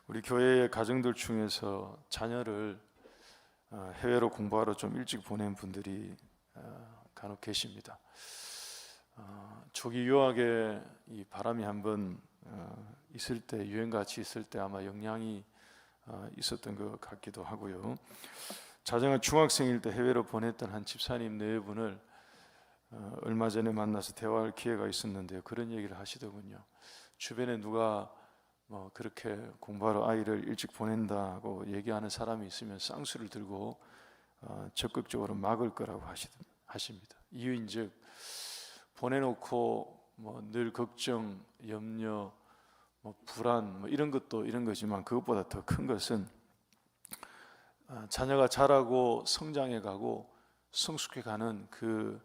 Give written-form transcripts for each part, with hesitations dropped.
우리 교회의 가정들 중에서 자녀를 해외로 공부하러 좀 일찍 보낸 분들이 간혹 계십니다. 조기 유학에 이 바람이 한번 있을 때, 유행같이 있을 때 아마 영향이 있었던 것 같기도 하고요. 자녀가 중학생일 때 해외로 보냈던 한 집사님 네 분을 얼마 전에 만나서 대화할 기회가 있었는데요, 그런 얘기를 하시더군요. 주변에 누가 그렇게 공부하러 아이를 일찍 보낸다고 얘기하는 사람이 있으면 쌍수를 들고 적극적으로 막을 거라고 하십니다. 이유인즉 보내놓고 늘 걱정, 염려, 불안 이런 것도 이런 거지만 그것보다 더 큰 것은 자녀가 자라고 성장해가고 성숙해가는 그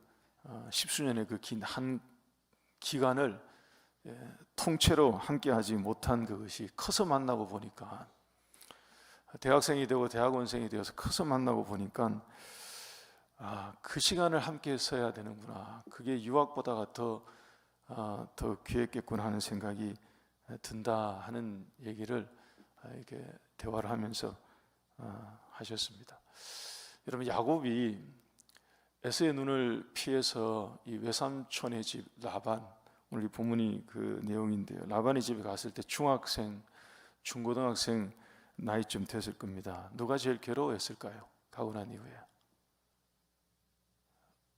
십수년의 그 긴 한 기간을 통째로 함께하지 못한 그것이 커서 만나고 보니까, 대학생이 되고 대학원생이 되어서 커서 만나고 보니까 그 시간을 함께 써야 되는구나, 그게 유학보다가 더 귀했겠구나 하는 생각이 든다 하는 얘기를 이렇게 대화를 하면서 하셨습니다. 여러분, 야곱이 에서의 눈을 피해서 이 외삼촌의 집 라반, 오늘 이 본문이 그 내용인데요, 라반의 집에 갔을 때 중학생, 중고등학생 나이쯤 됐을 겁니다. 누가 제일 괴로워했을까요? 가고 난 이후에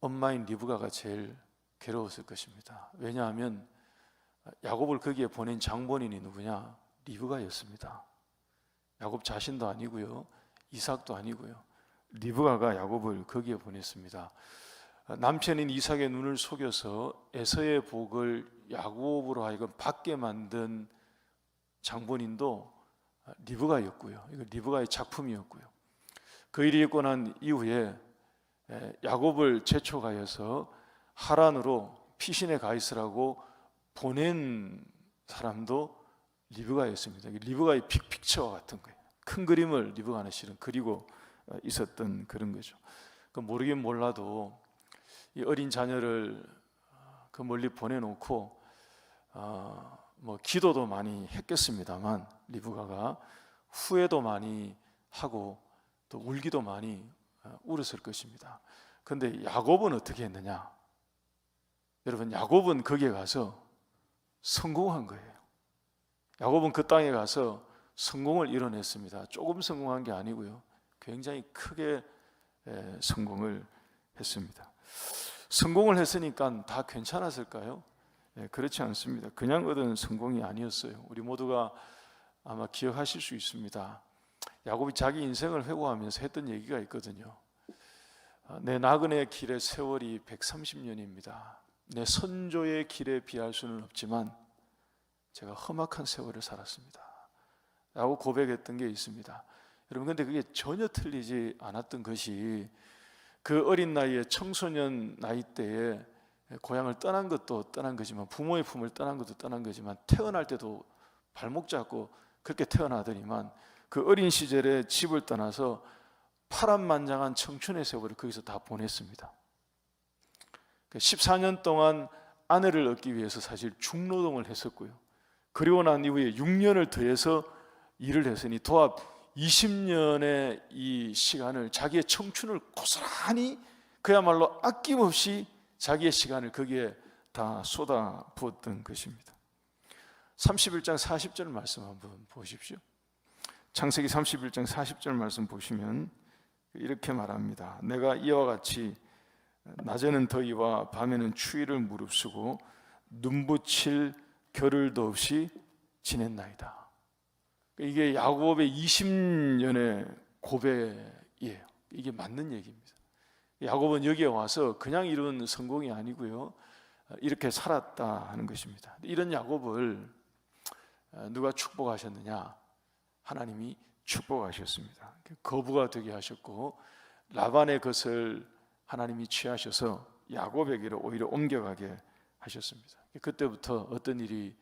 엄마인 리브가가 제일 괴로웠을 것입니다. 왜냐하면 야곱을 거기에 보낸 장본인이 누구냐? 리브가였습니다. 야곱 자신도 아니고요, 이삭도 아니고요, 리브가가 야곱을 거기에 보냈습니다. 남편인 이삭의 눈을 속여서 에서의 복을 야곱으로 하여금 받게 만든 장본인도 리브가였고요, 이거 리브가의 작품이었고요. 그 일이 있고 난 이후에 야곱을 재촉하여서 하란으로 피신에 가 있으라고 보낸 사람도 리브가였습니다. 리브가의 픽처와 같은 거예요. 큰 그림을 리브가는 실은 그리고 있었던 그런 거죠. 모르긴 몰라도 이 어린 자녀를 그 멀리 보내놓고 기도도 많이 했겠습니다만, 리브가가 후회도 많이 하고 또 울기도 많이 울었을 것입니다. 그런데 야곱은 어떻게 했느냐? 여러분, 야곱은 거기에 가서 성공한 거예요. 야곱은 그 땅에 가서 성공을 이뤄냈습니다. 조금 성공한 게 아니고요, 굉장히 크게 성공을 했습니다. 성공을 했으니까 다 괜찮았을까요? 그렇지 않습니다. 그냥 얻은 성공이 아니었어요. 우리 모두가 아마 기억하실 수 있습니다. 야곱이 자기 인생을 회고하면서 했던 얘기가 있거든요. 내 나그네의 길의 세월이 130년입니다. 내 선조의 길에 비할 수는 없지만 제가 험악한 세월을 살았습니다 라고 고백했던 게 있습니다. 여러분, 근데 그게 전혀 틀리지 않았던 것이, 그 어린 나이에 청소년 나이 때에 고향을 떠난 것도 떠난 거지만, 부모의 품을 떠난 것도 떠난 거지만, 태어날 때도 발목 잡고 그렇게 태어나더니만 그 어린 시절에 집을 떠나서 파란만장한 청춘의 세월을 거기서 다 보냈습니다. 14년 동안 아내를 얻기 위해서 사실 중노동을 했었고요, 그리고 난 이후에 6년을 더해서 일을 했으니 도합 20년의 이 시간을, 자기의 청춘을 고스란히 그야말로 아낌없이 자기의 시간을 거기에 다 쏟아 부었던 것입니다. 31장 40절 말씀 한번 보십시오. 창세기 31장 40절 말씀 보시면 이렇게 말합니다. 내가 이와 같이 낮에는 더위와 밤에는 추위를 무릅쓰고 눈붙일 겨를도 없이 지냈나이다. 이게 야곱의 20년의 고백이에요. 이게 맞는 얘기입니다. 야곱은 여기에 와서 그냥 이룬 성공이 아니고요, 이렇게 살았다 하는 것입니다. 이런 야곱을 누가 축복하셨느냐? 하나님이 축복하셨습니다. 거부가 되게 하셨고, 라반의 것을 하나님이 취하셔서 야곱에게로 오히려 옮겨가게 하셨습니다. 그때부터 어떤 일이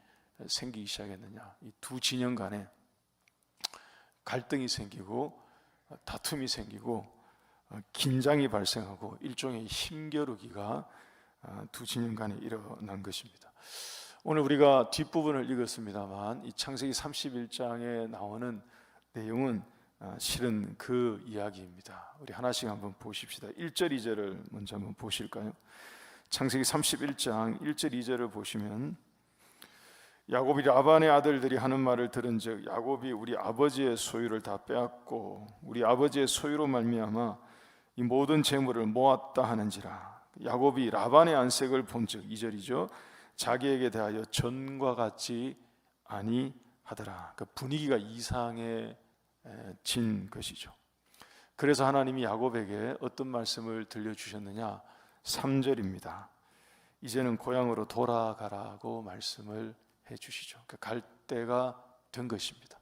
생기기 시작했느냐? 이 두 진영 간에 갈등이 생기고 다툼이 생기고 긴장이 발생하고 일종의 힘겨루기가 두 진영 간에 일어난 것입니다. 오늘 우리가 뒷부분을 읽었습니다만 이 창세기 31장에 나오는 내용은 실은 그 이야기입니다. 우리 하나씩 한번 보십시다. 1절 2절을 먼저 한번 보실까요? 창세기 31장 1절 2절을 보시면 야곱이 라반의 아들들이 하는 말을 들은즉 야곱이 우리 아버지의 소유를 다 빼앗고 우리 아버지의 소유로 말미암아 이 모든 재물을 모았다 하는지라. 야곱이 라반의 안색을 본즉 2절이죠. 자기에게 대하여 전과 같지 아니하더라. 그 분위기가 이상해진 것이죠. 그래서 하나님이 야곱에게 어떤 말씀을 들려주셨느냐? 3절입니다. 이제는 고향으로 돌아가라고 말씀을 해주시죠. 갈 때가 된 것입니다.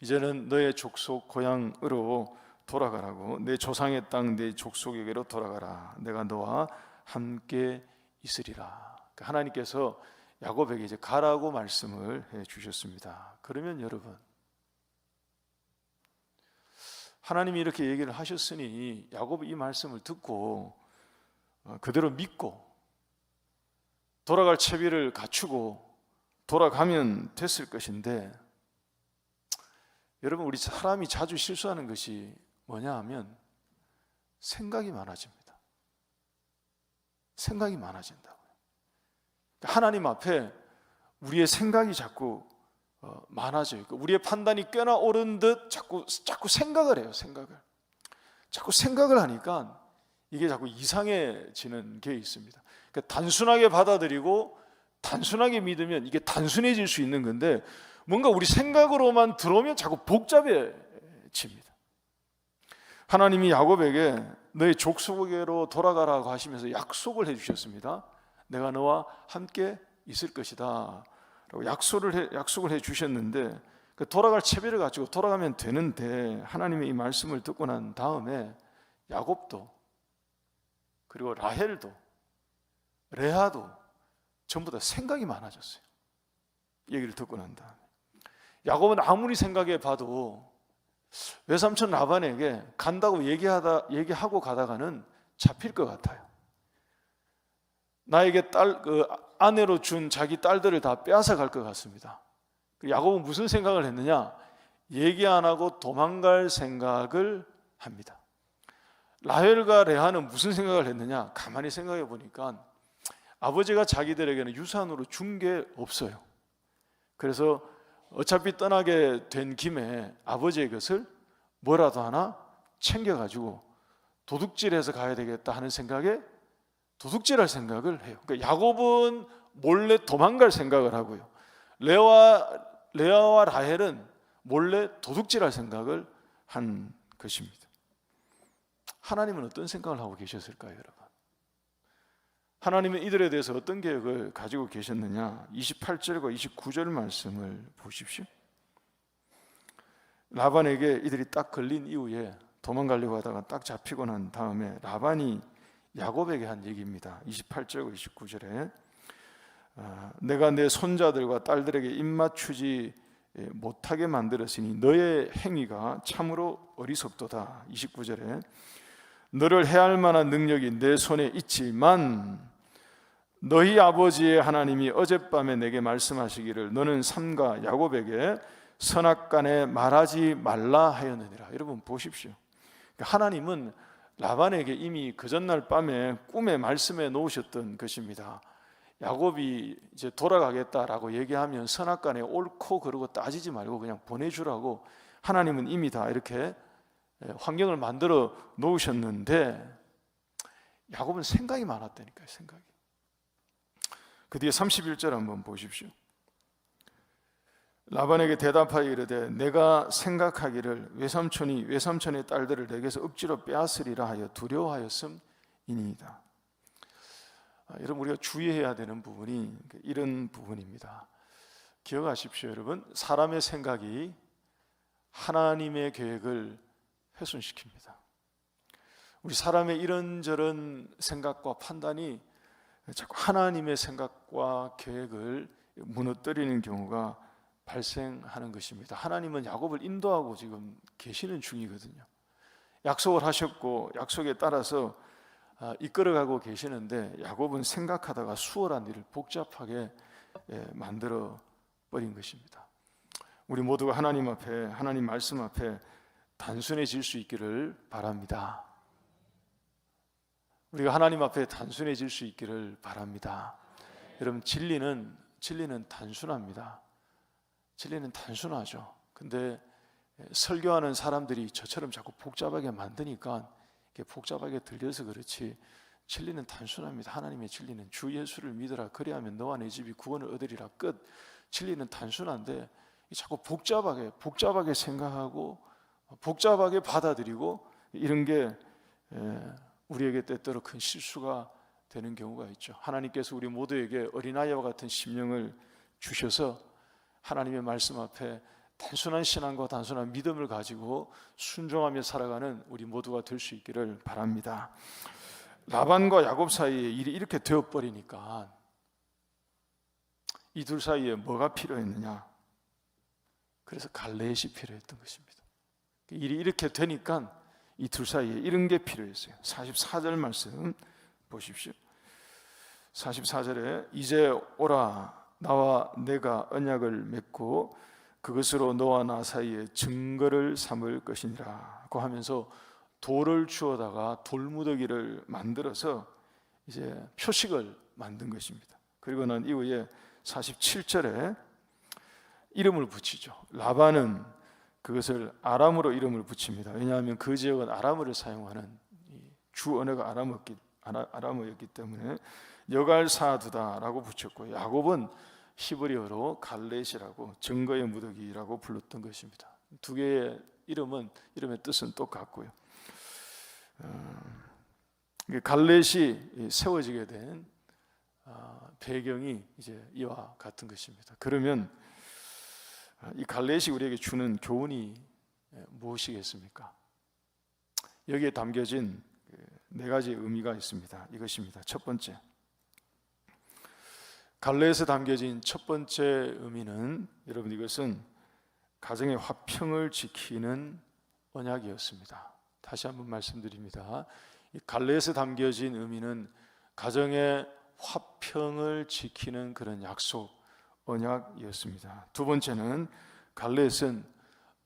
이제는 너의 족속 고향으로 돌아가라고, 내 조상의 땅 내 족속에게로 돌아가라. 내가 너와 함께 있으리라. 하나님께서 야곱에게 이제 가라고 말씀을 해주셨습니다. 그러면 여러분, 하나님이 이렇게 얘기를 하셨으니 야곱이 이 말씀을 듣고 그대로 믿고 돌아갈 채비를 갖추고 돌아가면 됐을 것인데, 여러분, 우리 사람이 자주 실수하는 것이 뭐냐 하면 생각이 많아집니다. 생각이 많아진다고요. 하나님 앞에 우리의 생각이 자꾸 많아져요. 우리의 판단이 꽤나 옳은 듯 자꾸 생각을 해요. 자꾸 생각을 하니까 이게 자꾸 이상해지는 게 있습니다. 그러니까 단순하게 받아들이고 단순하게 믿으면 이게 단순해질 수 있는 건데, 뭔가 우리 생각으로만 들어오면 자꾸 복잡해집니다. 하나님이 야곱에게 너의 족속에게로 돌아가라고 하시면서 약속을 해주셨습니다. 내가 너와 함께 있을 것이다 라고 약속을 해주셨는데, 돌아갈 채비를 가지고 돌아가면 되는데, 하나님의 이 말씀을 듣고 난 다음에 야곱도 그리고 라헬도 레아도 전부 다 생각이 많아졌어요. 얘기를 듣고 난 다음에 야곱은 아무리 생각해 봐도 외삼촌 라반에게 간다고 얘기하고 가다가는 잡힐 것 같아요. 나에게 아내로 준 자기 딸들을 다 빼앗아 갈 것 같습니다. 야곱은 무슨 생각을 했느냐? 얘기 안 하고 도망갈 생각을 합니다. 라헬과 레아는 무슨 생각을 했느냐? 가만히 생각해 보니까 아버지가 자기들에게는 유산으로 준 게 없어요. 그래서 어차피 떠나게 된 김에 아버지의 것을 뭐라도 하나 챙겨가지고 도둑질해서 가야 되겠다 하는 생각에 도둑질할 생각을 해요. 그러니까 야곱은 몰래 도망갈 생각을 하고요, 레아와 라헬은 몰래 도둑질할 생각을 한 것입니다. 하나님은 어떤 생각을 하고 계셨을까요, 여러분? 하나님은 이들에 대해서 어떤 계획을 가지고 계셨느냐? 28절과 29절 말씀을 보십시오. 라반에게 이들이 딱 걸린 이후에 도망가려고 하다가 딱 잡히고 난 다음에 라반이 야곱에게 한 얘기입니다. 28절과 29절에 내가 내 손자들과 딸들에게 입맞추지 못하게 만들었으니 너의 행위가 참으로 어리석도다. 29절에 너를 해할 만한 능력이 내 손에 있지만 너희 아버지의 하나님이 어젯밤에 내게 말씀하시기를 너는 삼가 야곱에게 선악간에 말하지 말라 하였느니라. 여러분 보십시오. 하나님은 라반에게 이미 그 전날 밤에 꿈에 말씀해 놓으셨던 것입니다. 야곱이 이제 돌아가겠다라고 얘기하면 선악간에 옳고 그르고 따지지 말고 그냥 보내주라고 하나님은 이미 다 이렇게 환경을 만들어 놓으셨는데, 야곱은 생각이 많았다니까요. 생각이. 그 뒤에 31절 한번 보십시오. 라반에게 대답하여 이르되 내가 생각하기를 외삼촌이 외삼촌의 딸들을 내게서 억지로 빼앗으리라 하여 두려워하였음이니이다. 여러분, 우리가 주의해야 되는 부분이 이런 부분입니다. 기억하십시오, 여러분. 사람의 생각이 하나님의 계획을 훼손시킵니다. 우리 사람의 이런저런 생각과 판단이 자꾸 하나님의 생각과 계획을 무너뜨리는 경우가 발생하는 것입니다. 하나님은 야곱을 인도하고 지금 계시는 중이거든요. 약속을 하셨고 약속에 따라서 이끌어가고 계시는데 야곱은 생각하다가 수월한 일을 복잡하게 만들어 버린 것입니다. 우리 모두가 하나님 앞에, 하나님 말씀 앞에 단순해질 수 있기를 바랍니다. 우리가 하나님 앞에 단순해질 수 있기를 바랍니다. 여러분, 진리는 단순합니다. 진리는 단순하죠. 근데 설교하는 사람들이 저처럼 자꾸 복잡하게 만드니까 이게 복잡하게 들려서 그렇지, 진리는 단순합니다. 하나님의 진리는 주 예수를 믿으라 그리하면 너와 내 집이 구원을 얻으리라, 끝. 진리는 단순한데 자꾸 복잡하게 생각하고 복잡하게 받아들이고, 이런 게 우리에게 때때로 큰 실수가 되는 경우가 있죠. 하나님께서 우리 모두에게 어린아이와 같은 심령을 주셔서 하나님의 말씀 앞에 단순한 신앙과 단순한 믿음을 가지고 순종하며 살아가는 우리 모두가 될 수 있기를 바랍니다. 라반과 야곱 사이에 일이 이렇게 되어버리니까 이 둘 사이에 뭐가 필요했느냐? 그래서 갈레앗이 필요했던 것입니다. 일이 이렇게 되니까 이 둘 사이에 이런 게 필요했어요. 44절 말씀 보십시오. 44절에 이제 오라, 나와 내가 언약을 맺고 그것으로 너와 나 사이에 증거를 삼을 것이니라 고 하면서 돌을 주워다가 돌무더기를 만들어서 이제 표식을 만든 것입니다. 그리고 난 이후에 47절에 이름을 붙이죠. 라반은 그것을 아람으로 이름을 붙입니다. 왜냐하면 그 지역은 아람어를 사용하는 주 언어가 아람어였기 때문에 여갈사두다라고 붙였고, 야곱은 히브리어로 갈렛이라고, 증거의 무더기라고 불렀던 것입니다. 두 개의 이름의 뜻은 똑같고요. 갈렛이 세워지게 된 배경이 이제 이와 같은 것입니다. 그러면 이 갈렛이 우리에게 주는 교훈이 무엇이겠습니까? 여기에 담겨진 네 가지 의미가 있습니다. 이것입니다. 첫 번째, 갈렛에 담겨진 첫 번째 의미는, 여러분, 이것은 가정의 화평을 지키는 언약이었습니다. 다시 한번 말씀드립니다. 이 갈렛에 담겨진 의미는 가정의 화평을 지키는 그런 약속, 언약이었습니다. 두 번째는, 갈렛은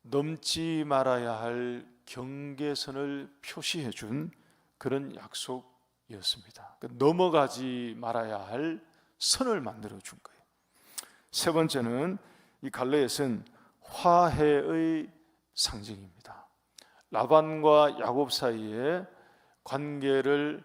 넘지 말아야 할 경계선을 표시해 준 그런 약속이었습니다. 넘어가지 말아야 할 선을 만들어 준 거예요. 세 번째는, 이 갈렛은 화해의 상징입니다. 라반과 야곱 사이의 관계를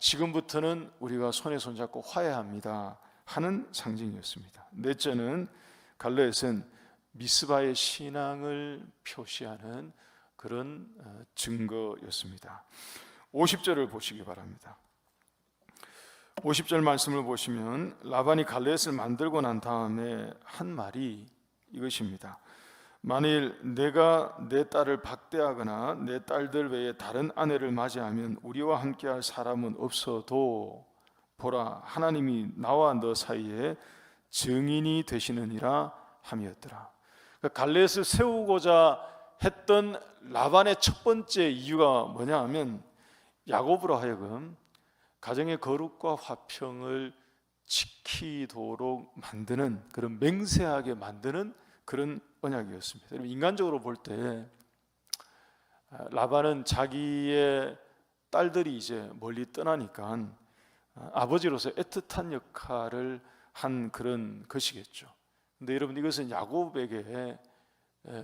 지금부터는 우리가 손에 손잡고 화해합니다 하는 상징이었습니다. 넷째는, 갈렛은 미스바의 신앙을 표시하는 그런 증거였습니다. 50절을 보시기 바랍니다. 50절 말씀을 보시면 라반이 갈렛을 만들고 난 다음에 한 말이 이것입니다. 만일 내가 내 딸을 박대하거나 내 딸들 외에 다른 아내를 맞이하면 우리와 함께할 사람은 없어도 보라, 하나님이 나와 너 사이에 증인이 되시느니라 함이었더라. 그러니까 갈렛을 세우고자 했던 라반의 첫 번째 이유가 뭐냐 하면, 야곱으로 하여금 가정의 거룩과 화평을 지키도록 만드는, 그런 맹세하게 만드는 그런 언약이었습니다. 여러분, 인간적으로 볼 때 라반은 자기의 딸들이 이제 멀리 떠나니까 아버지로서 애틋한 역할을 한 그런 것이겠죠. 근데 여러분, 이것은 야곱에게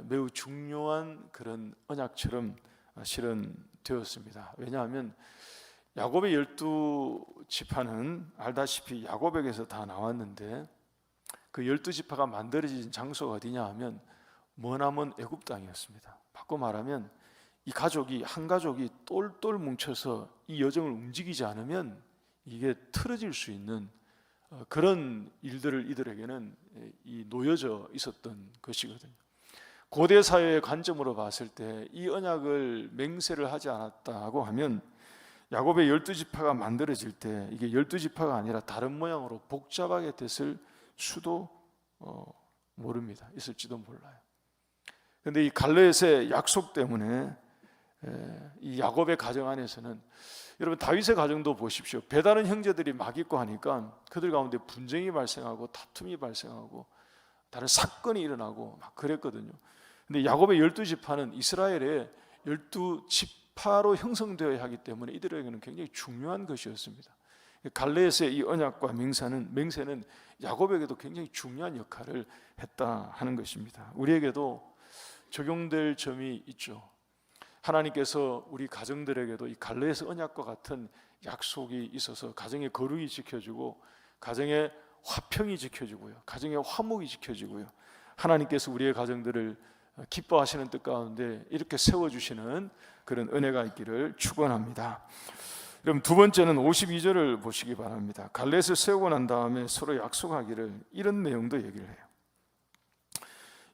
매우 중요한 그런 언약처럼 실은 되었습니다. 왜냐하면 야곱의 12지파는 알다시피 야곱에게서 다 나왔는데, 그 12지파가 만들어진 장소가 어디냐 하면 머나먼 애굽 땅이었습니다. 바꿔 말하면 이 가족이, 한 가족이 똘똘 뭉쳐서 이 여정을 움직이지 않으면 이게 틀어질 수 있는 그런 일들을 이들에게는 놓여져 있었던 것이거든요. 고대 사회의 관점으로 봤을 때 이 언약을 맹세를 하지 않았다고 하면 야곱의 12지파가 만들어질 때 이게 12지파가 아니라 다른 모양으로 복잡하게 됐을 수도 모릅니다. 있을지도 몰라요. 그런데 이 갈렛의 약속 때문에 이 야곱의 가정 안에서는 여러분 다윗의 가정도 보십시오. 배다른 형제들이 막 있고 하니까 그들 가운데 분쟁이 발생하고 다툼이 발생하고 다른 사건이 일어나고 막 그랬거든요. 근데 야곱의 12지파는 이스라엘의 12지파로 형성되어야 하기 때문에 이들에게는 굉장히 중요한 것이었습니다. 갈레에서의 이 언약과 맹세는 야곱에게도 굉장히 중요한 역할을 했다 하는 것입니다. 우리에게도 적용될 점이 있죠. 하나님께서 우리 가정들에게도 이 갈레에서 언약과 같은 약속이 있어서 가정의 거룩이 지켜지고 가정의 화평이 지켜지고요, 가정의 화목이 지켜지고요, 하나님께서 우리의 가정들을 기뻐하시는 뜻 가운데 이렇게 세워주시는 그런 은혜가 있기를 축원합니다. 그럼 두 번째는 52절을 보시기 바랍니다. 갈렛을 세우고 난 다음에 서로 약속하기를 이런 내용도 얘기를 해요.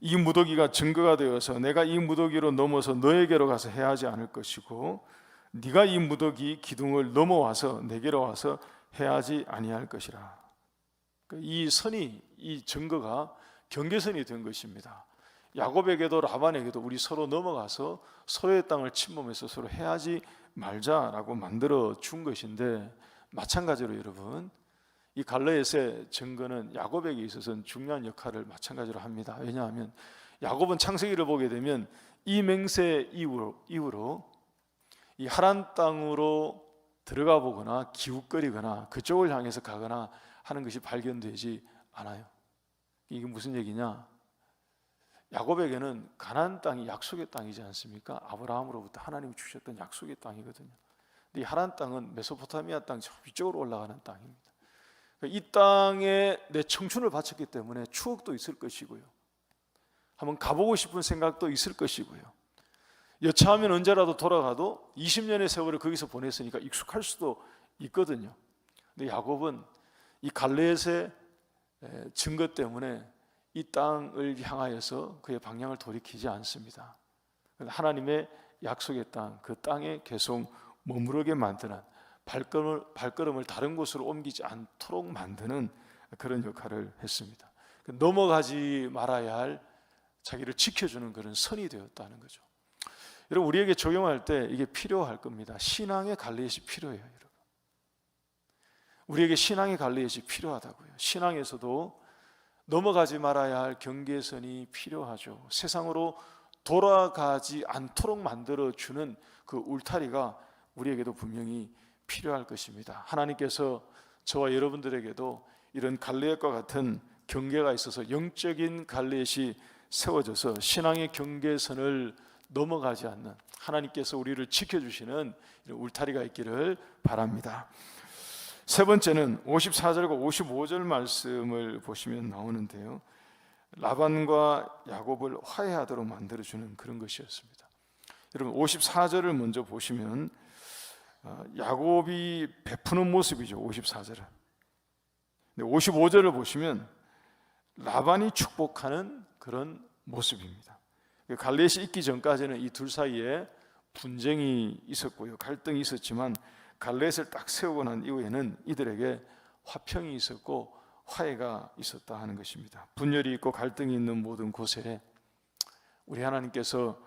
이 무더기가 증거가 되어서 내가 이 무더기로 넘어서 너에게로 가서 해하지 않을 것이고 네가 이 무더기 기둥을 넘어와서 내게로 와서 해하지 아니할 것이라. 이 선이, 이 증거가 경계선이 된 것입니다. 야곱에게도 라반에게도 우리 서로 넘어가서 서로의 땅을 침범해서 서로 해하지 말자라고 만들어 준 것인데, 마찬가지로 여러분 이 갈레앗의 증거는 야곱에게 있어서는 중요한 역할을 마찬가지로 합니다. 왜냐하면 야곱은 창세기를 보게 되면 이 맹세 이후로 이 하란 땅으로 들어가 보거나 기웃거리거나 그쪽을 향해서 가거나 하는 것이 발견되지 않아요. 이게 무슨 얘기냐? 야곱에게는 가나안 땅이 약속의 땅이지 않습니까? 아브라함으로부터 하나님이 주셨던 약속의 땅이거든요. 근데 이 하란 땅은 메소포타미아 땅 저 위쪽으로 올라가는 땅입니다. 이 땅에 내 청춘을 바쳤기 때문에 추억도 있을 것이고요, 한번 가보고 싶은 생각도 있을 것이고요, 여차하면 언제라도 돌아가도 20년의 세월을 거기서 보냈으니까 익숙할 수도 있거든요. 근데 야곱은 이 갈레앗의 증거 때문에 이 땅을 향하여서 그의 방향을 돌이키지 않습니다. 하나님의 약속의 땅, 그 땅에 계속 머무르게 만드는, 발걸음을 다른 곳으로 옮기지 않도록 만드는 그런 역할을 했습니다. 넘어가지 말아야 할, 자기를 지켜주는 그런 선이 되었다는 거죠. 여러분, 우리에게 적용할 때 이게 필요할 겁니다. 신앙의 갈레앗이 필요해요, 여러분. 우리에게 신앙의 갈레앗이 필요하다고요. 신앙에서도 넘어가지 말아야 할 경계선이 필요하죠. 세상으로 돌아가지 않도록 만들어주는 그 울타리가 우리에게도 분명히 필요할 것입니다. 하나님께서 저와 여러분들에게도 이런 갈레앗과 같은 경계가 있어서 영적인 갈레앗이 세워져서 신앙의 경계선을 넘어가지 않는, 하나님께서 우리를 지켜주시는 이런 울타리가 있기를 바랍니다. 세 번째는 54절과 55절 말씀을 보시면 나오는데요, 라반과 야곱을 화해하도록 만들어주는 그런 것이었습니다. 여러분, 54절을 먼저 보시면 야곱이 베푸는 모습이죠. 54절은. 55절을 보시면 라반이 축복하는 그런 모습입니다. 갈레앗이 있기 전까지는 이 둘 사이에 분쟁이 있었고요, 갈등이 있었지만 갈레앗을 딱 세우고 난 이후에는 이들에게 화평이 있었고 화해가 있었다 하는 것입니다. 분열이 있고 갈등이 있는 모든 곳에 우리 하나님께서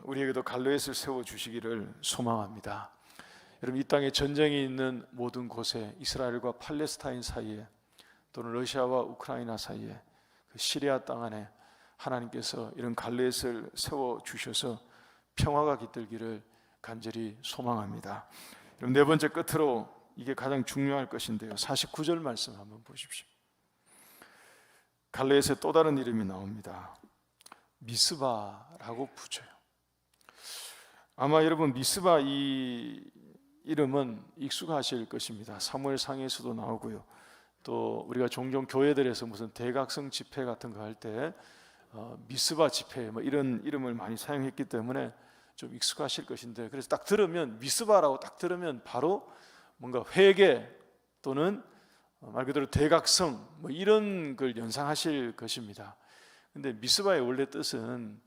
우리에게도 갈레앗을 세워주시기를 소망합니다. 여러분, 이 땅에 전쟁이 있는 모든 곳에, 이스라엘과 팔레스타인 사이에, 또는 러시아와 우크라이나 사이에, 그 시리아 땅 안에 하나님께서 이런 갈레앗을 세워주셔서 평화가 깃들기를 간절히 소망합니다. 그럼 네 번째, 끝으로 이게 가장 중요할 것인데요, 49절 말씀 한번 보십시오. 갈레앗의 또 다른 이름이 나옵니다. 미스바라고 붙여요. 아마 여러분 미스바 이 이름은 익숙하실 것입니다. 사무엘상에서도 나오고요, 또 우리가 종종 교회들에서 무슨 대각성 집회 같은 거 할 때 미스바 집회 뭐 이런 이름을 많이 사용했기 때문에 좀 익숙하실 것인데, 그래서 딱 들으면, 미스바라고 딱 들으면 바로 뭔가 회개 또는 말 그대로 대각성 뭐 이런 걸 연상하실 것입니다. 근데 미스바의 원래 뜻은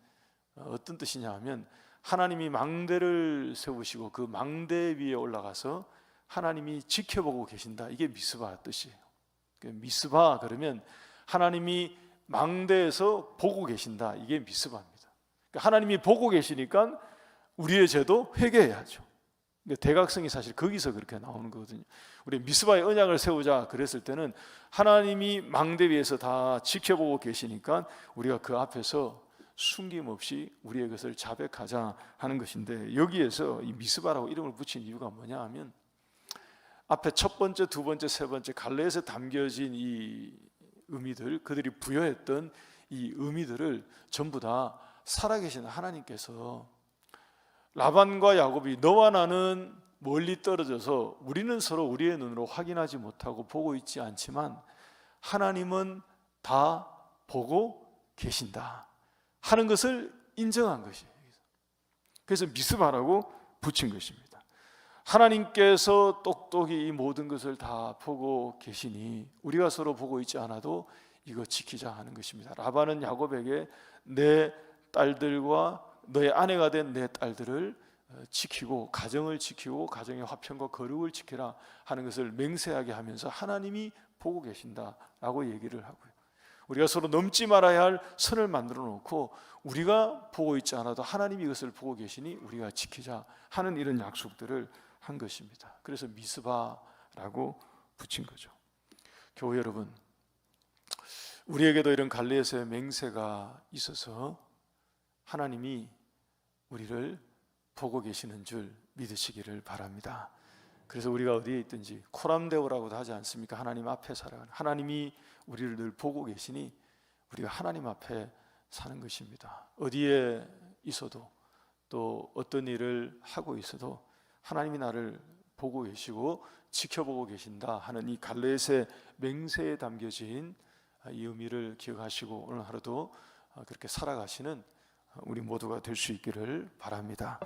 어떤 뜻이냐 하면, 하나님이 망대를 세우시고 그 망대 위에 올라가서 하나님이 지켜보고 계신다, 이게 미스바 뜻이에요. 미스바 그러면 하나님이 망대에서 보고 계신다, 이게 미스바입니다. 하나님이 보고 계시니까 우리의 죄도 회개해야죠. 대각성이 사실 거기서 그렇게 나오는 거거든요. 우리 미스바의 언약을 세우자 그랬을 때는 하나님이 망대 위에서 다 지켜보고 계시니까 우리가 그 앞에서 숨김없이 우리의 것을 자백하자 하는 것인데, 여기에서 이 미스바라고 이름을 붙인 이유가 뭐냐 하면, 앞에 첫 번째, 두 번째, 세 번째 갈래에서 담겨진 이 의미들, 그들이 부여했던 이 의미들을 전부 다 살아계신 하나님께서 라반과 야곱이 너와 나는 멀리 떨어져서 우리는 서로 우리의 눈으로 확인하지 못하고 보고 있지 않지만 하나님은 다 보고 계신다 하는 것을 인정한 것이에요. 그래서 미스바라고 붙인 것입니다. 하나님께서 똑똑히 이 모든 것을 다 보고 계시니 우리가 서로 보고 있지 않아도 이거 지키자 하는 것입니다. 라반은 야곱에게 내 딸들과 너의 아내가 된 내 딸들을 지키고 가정을 지키고 가정의 화평과 거룩을 지키라 하는 것을 맹세하게 하면서 하나님이 보고 계신다라고 얘기를 하고요. 우리가 서로 넘지 말아야 할 선을 만들어 놓고 우리가 보고 있지 않아도 하나님이 이것을 보고 계시니 우리가 지키자 하는 이런 약속들을 한 것입니다. 그래서 미스바라고 붙인 거죠. 교회 여러분, 우리에게도 이런 갈래에서의 맹세가 있어서 하나님이 우리를 보고 계시는 줄 믿으시기를 바랍니다. 그래서 우리가 어디에 있든지 코람데오라고도 하지 않습니까? 하나님 앞에 살아가는, 하나님이 우리를 늘 보고 계시니 우리가 하나님 앞에 사는 것입니다. 어디에 있어도 또 어떤 일을 하고 있어도 하나님이 나를 보고 계시고 지켜보고 계신다 하는 이 갈렛의 맹세에 담겨진 이 의미를 기억하시고 오늘 하루도 그렇게 살아가시는 우리 모두가 될 수 있기를 바랍니다.